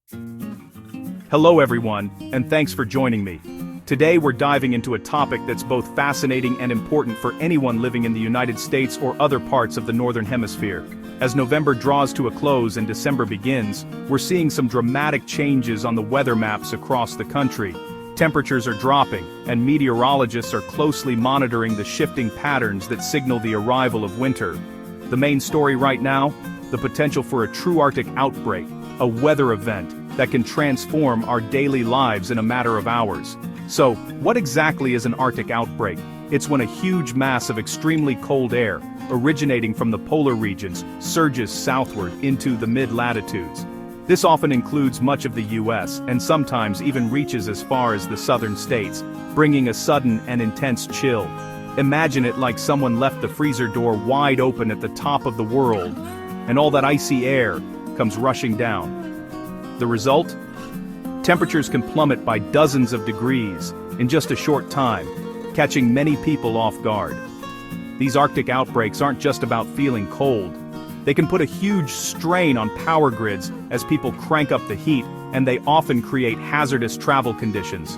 Hello everyone, and thanks for joining me. Today we're diving into a topic that's both fascinating and important for anyone living in the United States or other parts of the Northern Hemisphere. As November draws to a close and December begins, we're seeing some dramatic changes on the weather maps across the country. Temperatures are dropping, and meteorologists are closely monitoring the shifting patterns that signal the arrival of winter. The main story right now? The potential for a true Arctic outbreak, a weather event that can transform our daily lives in a matter of hours. So, what exactly is an Arctic outbreak? It's when a huge mass of extremely cold air, originating from the polar regions, surges southward into the mid-latitudes. This often includes much of the US, and sometimes even reaches as far as the southern states, bringing a sudden and intense chill. Imagine it like someone left the freezer door wide open at the top of the world, and all that icy air comes rushing down. The result? Temperatures can plummet by dozens of degrees in just a short time, catching many people off guard. These Arctic outbreaks aren't just about feeling cold. They can put a huge strain on power grids as people crank up the heat, and they often create hazardous travel conditions.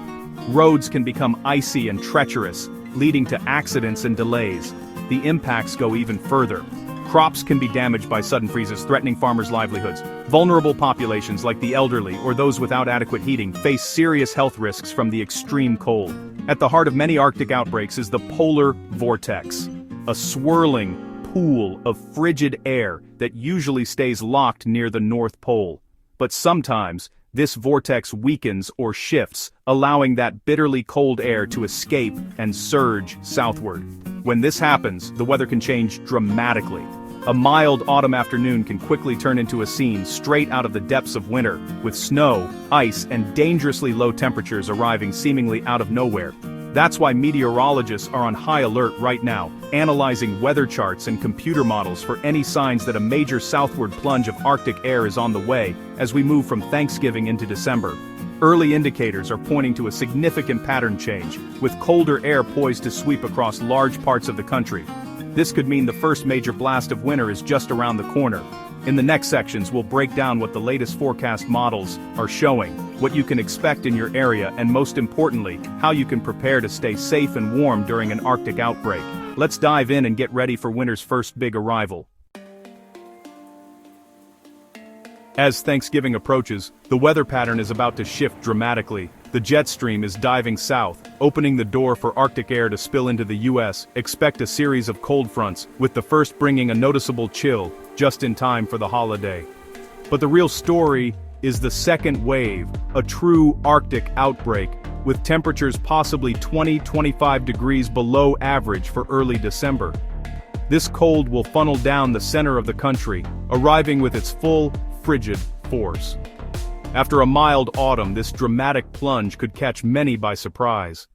Roads can become icy and treacherous, leading to accidents and delays. The impacts go even further. Crops can be damaged by sudden freezes, threatening farmers' livelihoods. Vulnerable populations like the elderly or those without adequate heating face serious health risks from the extreme cold. At the heart of many Arctic outbreaks is the polar vortex, a swirling pool of frigid air that usually stays locked near the North Pole. But sometimes, this vortex weakens or shifts, allowing that bitterly cold air to escape and surge southward. When this happens, the weather can change dramatically. A mild autumn afternoon can quickly turn into a scene straight out of the depths of winter, with snow, ice, and dangerously low temperatures arriving seemingly out of nowhere. That's why meteorologists are on high alert right now, analyzing weather charts and computer models for any signs that a major southward plunge of Arctic air is on the way as we move from Thanksgiving into December. Early indicators are pointing to a significant pattern change, with colder air poised to sweep across large parts of the country. This could mean the first major blast of winter is just around the corner. In the next sections, we'll break down what the latest forecast models are showing, what you can expect in your area, and most importantly, how you can prepare to stay safe and warm during an Arctic outbreak. Let's dive in and get ready for winter's first big arrival. As Thanksgiving approaches, the weather pattern is about to shift dramatically. The jet stream is diving south, opening the door for Arctic air to spill into the US. Expect a series of cold fronts, with the first bringing a noticeable chill, just in time for the holiday. But the real story is the second wave, a true Arctic outbreak, with temperatures possibly 20-25 degrees below average for early December. This cold will funnel down the center of the country, arriving with its full, frigid force. After a mild autumn, this dramatic plunge could catch many by surprise.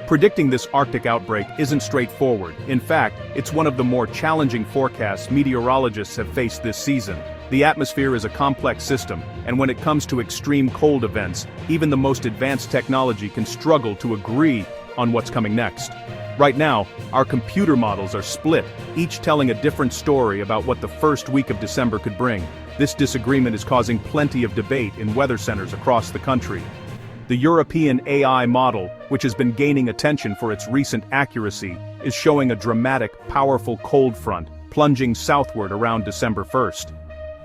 Predicting this Arctic outbreak isn't straightforward. In fact, it's one of the more challenging forecasts meteorologists have faced this season. The atmosphere is a complex system, and when it comes to extreme cold events, even the most advanced technology can struggle to agree on what's coming next. Right now, our computer models are split, each telling a different story about what the first week of December could bring. This disagreement is causing plenty of debate in weather centers across the country. The European AI model, which has been gaining attention for its recent accuracy, is showing a dramatic, powerful cold front, plunging southward around December 1st.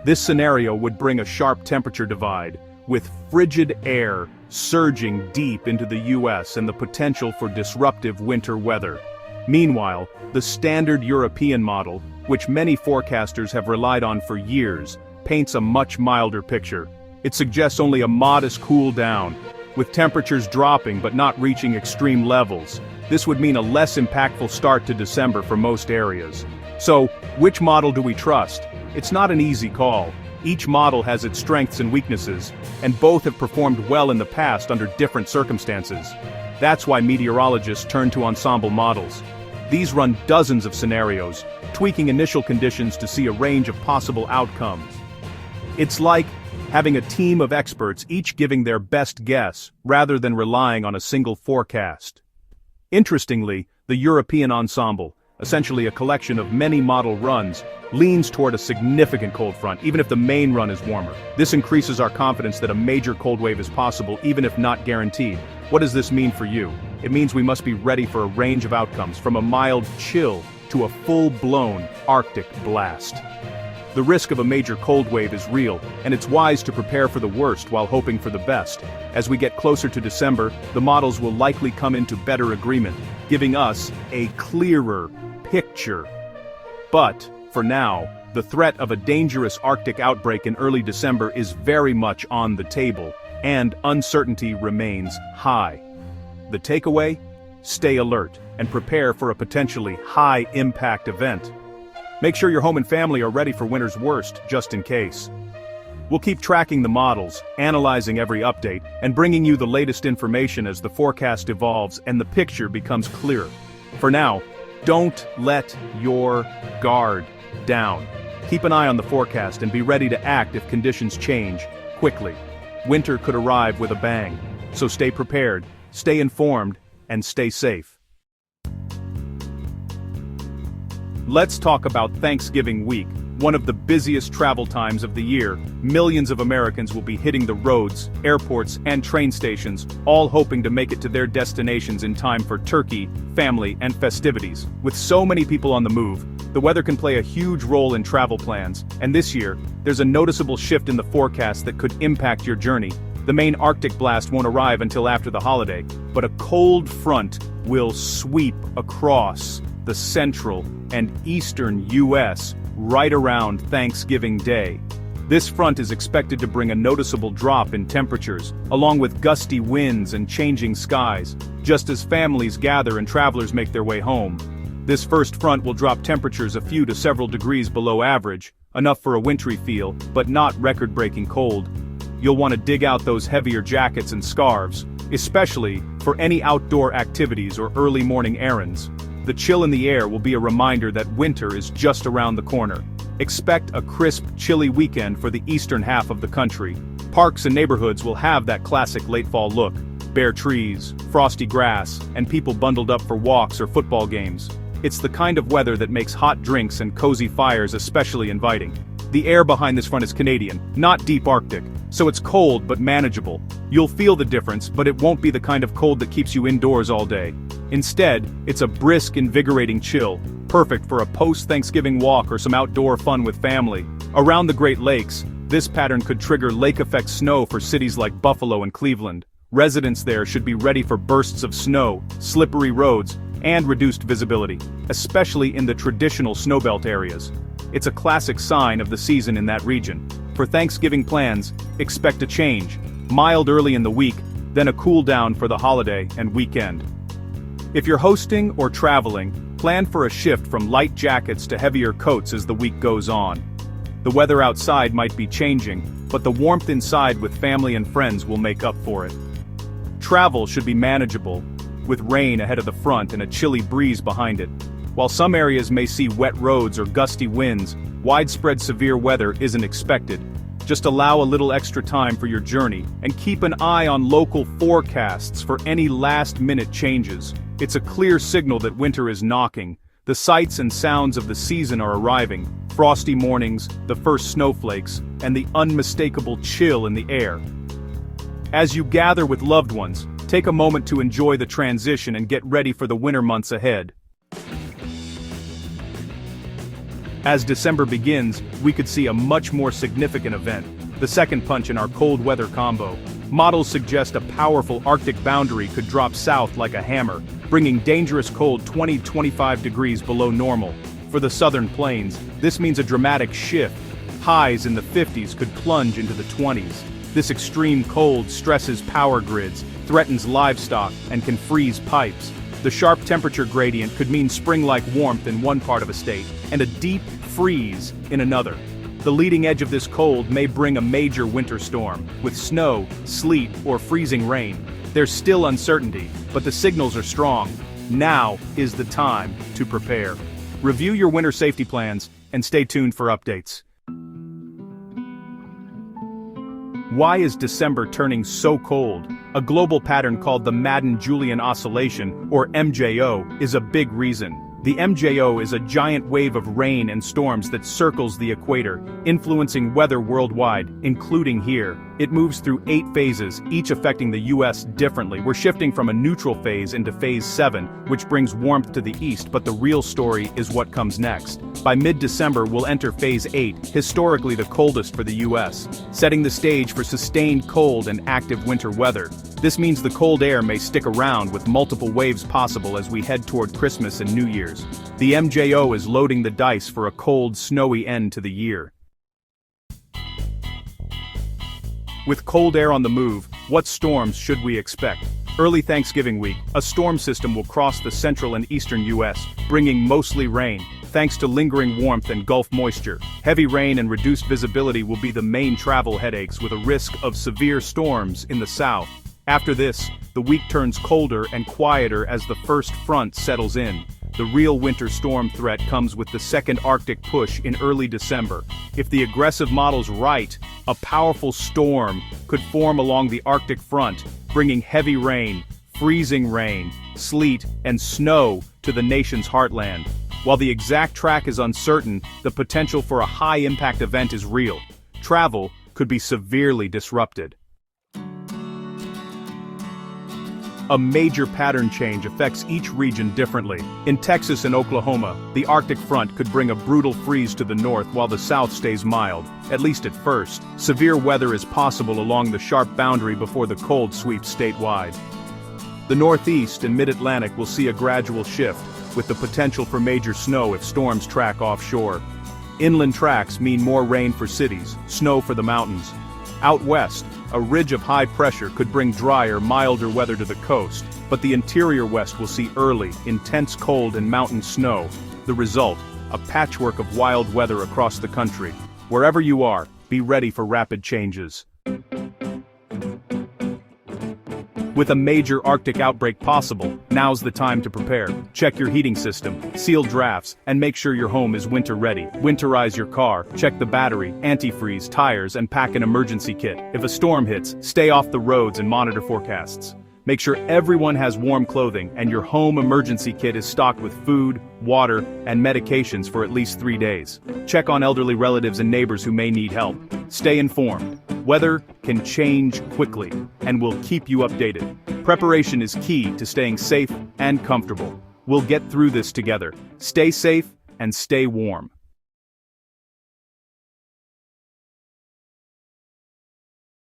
This scenario would bring a sharp temperature divide, with frigid air surging deep into the US and the potential for disruptive winter weather. Meanwhile, the standard European model, which many forecasters have relied on for years, paints a much milder picture. It suggests only a modest cool down, with temperatures dropping but not reaching extreme levels. This would mean a less impactful start to December for most areas. So, which model do we trust? It's not an easy call. Each model has its strengths and weaknesses, and both have performed well in the past under different circumstances. That's why meteorologists turn to ensemble models. These run dozens of scenarios, tweaking initial conditions to see a range of possible outcomes. It's like having a team of experts each giving their best guess, rather than relying on a single forecast. Interestingly, the European ensemble, essentially a collection of many model runs, leans toward a significant cold front, even if the main run is warmer. This increases our confidence that a major cold wave is possible, even if not guaranteed. What does this mean for you? It means we must be ready for a range of outcomes, from a mild chill to a full-blown Arctic blast. The risk of a major cold wave is real, and it's wise to prepare for the worst while hoping for the best. As we get closer to December, the models will likely come into better agreement, giving us a clearer picture. But, for now, the threat of a dangerous Arctic outbreak in early December is very much on the table, and uncertainty remains high. The takeaway? Stay alert and prepare for a potentially high-impact event. Make sure your home and family are ready for winter's worst, just in case. We'll keep tracking the models, analyzing every update, and bringing you the latest information as the forecast evolves and the picture becomes clearer. For now, don't let your guard down. Keep an eye on the forecast and be ready to act if conditions change quickly. Winter could arrive with a bang, so stay prepared, stay informed, and stay safe. Let's talk about Thanksgiving week, one of the busiest travel times of the year. Millions of Americans will be hitting the roads, airports, and train stations, all hoping to make it to their destinations in time for turkey, family, and festivities. With so many people on the move, the weather can play a huge role in travel plans, and this year, there's a noticeable shift in the forecast that could impact your journey. The main Arctic blast won't arrive until after the holiday, but a cold front will sweep across the central and eastern U.S. right around Thanksgiving Day. This front is expected to bring a noticeable drop in temperatures, along with gusty winds and changing skies, just as families gather and travelers make their way home. This first front will drop temperatures a few to several degrees below average, enough for a wintry feel, but not record-breaking cold. You'll want to dig out those heavier jackets and scarves, especially for any outdoor activities or early morning errands. The chill in the air will be a reminder that winter is just around the corner. Expect a crisp, chilly weekend for the eastern half of the country. Parks and neighborhoods will have that classic late fall look: bare trees, frosty grass, and people bundled up for walks or football games. It's the kind of weather that makes hot drinks and cozy fires especially inviting. The air behind this front is Canadian, not deep Arctic, so it's cold but manageable. You'll feel the difference, but it won't be the kind of cold that keeps you indoors all day. Instead, it's a brisk, invigorating chill, perfect for a post-Thanksgiving walk or some outdoor fun with family. Around the Great Lakes, this pattern could trigger lake-effect snow for cities like Buffalo and Cleveland. Residents there should be ready for bursts of snow, slippery roads, and reduced visibility, especially in the traditional snowbelt areas. It's a classic sign of the season in that region. For Thanksgiving plans, expect a change: mild early in the week, then a cool down for the holiday and weekend. If you're hosting or traveling, plan for a shift from light jackets to heavier coats as the week goes on. The weather outside might be changing, but the warmth inside with family and friends will make up for it. Travel should be manageable, with rain ahead of the front and a chilly breeze behind it. While some areas may see wet roads or gusty winds, widespread severe weather isn't expected. Just allow a little extra time for your journey, and keep an eye on local forecasts for any last-minute changes. It's a clear signal that winter is knocking. The sights and sounds of the season are arriving: frosty mornings, the first snowflakes, and the unmistakable chill in the air. As you gather with loved ones, take a moment to enjoy the transition and get ready for the winter months ahead. As December begins, we could see a much more significant event: the second punch in our cold weather combo. Models suggest a powerful Arctic boundary could drop south like a hammer, bringing dangerous cold 20-25 degrees below normal. For the southern plains, this means a dramatic shift. Highs in the 50s could plunge into the 20s. This extreme cold stresses power grids, threatens livestock, and can freeze pipes. The sharp temperature gradient could mean spring-like warmth in one part of a state, and a deep freeze in another. The leading edge of this cold may bring a major winter storm, with snow, sleet, or freezing rain. There's still uncertainty, but the signals are strong. Now is the time to prepare. Review your winter safety plans, and stay tuned for updates. Why is December turning so cold? A global pattern called the Madden-Julian Oscillation, or MJO, is a big reason. The MJO is a giant wave of rain and storms that circles the equator, influencing weather worldwide, including here. It moves through 8 phases, each affecting the US differently. We're shifting from a neutral phase into phase 7, which brings warmth to the east, but the real story is what comes next. By mid-December, we'll enter phase 8, historically the coldest for the US, setting the stage for sustained cold and active winter weather. This means the cold air may stick around with multiple waves possible as we head toward Christmas and New Year's. The MJO is loading the dice for a cold, snowy end to the year. With cold air on the move, what storms should we expect? Early Thanksgiving week, a storm system will cross the central and eastern U.S., bringing mostly rain, thanks to lingering warmth and Gulf moisture. Heavy rain and reduced visibility will be the main travel headaches, with a risk of severe storms in the south. After this, the week turns colder and quieter as the first front settles in. The real winter storm threat comes with the second Arctic push in early December. If the aggressive model's right, a powerful storm could form along the Arctic front, bringing heavy rain, freezing rain, sleet, and snow to the nation's heartland. While the exact track is uncertain, the potential for a high-impact event is real. Travel could be severely disrupted. A major pattern change affects each region differently. In Texas and Oklahoma, the Arctic front could bring a brutal freeze to the north while the south stays mild, at least at first. Severe weather is possible along the sharp boundary before the cold sweeps statewide. The Northeast and Mid-Atlantic will see a gradual shift, with the potential for major snow if storms track offshore. Inland tracks mean more rain for cities, snow for the mountains. Out west, a ridge of high pressure could bring drier, milder weather to the coast, but the interior west will see early, intense cold and mountain snow. The result, a patchwork of wild weather across the country. Wherever you are, be ready for rapid changes. With a major Arctic outbreak possible, now's the time to prepare. Check your heating system, seal drafts, and make sure your home is winter ready. Winterize your car, check the battery, antifreeze, tires, and pack an emergency kit. If a storm hits, stay off the roads and monitor forecasts. Make sure everyone has warm clothing and your home emergency kit is stocked with food, water, and medications for at least 3 days. Check on elderly relatives and neighbors who may need help. Stay informed. Weather can change quickly, and we'll keep you updated. Preparation is key to staying safe and comfortable. We'll get through this together. Stay safe and stay warm.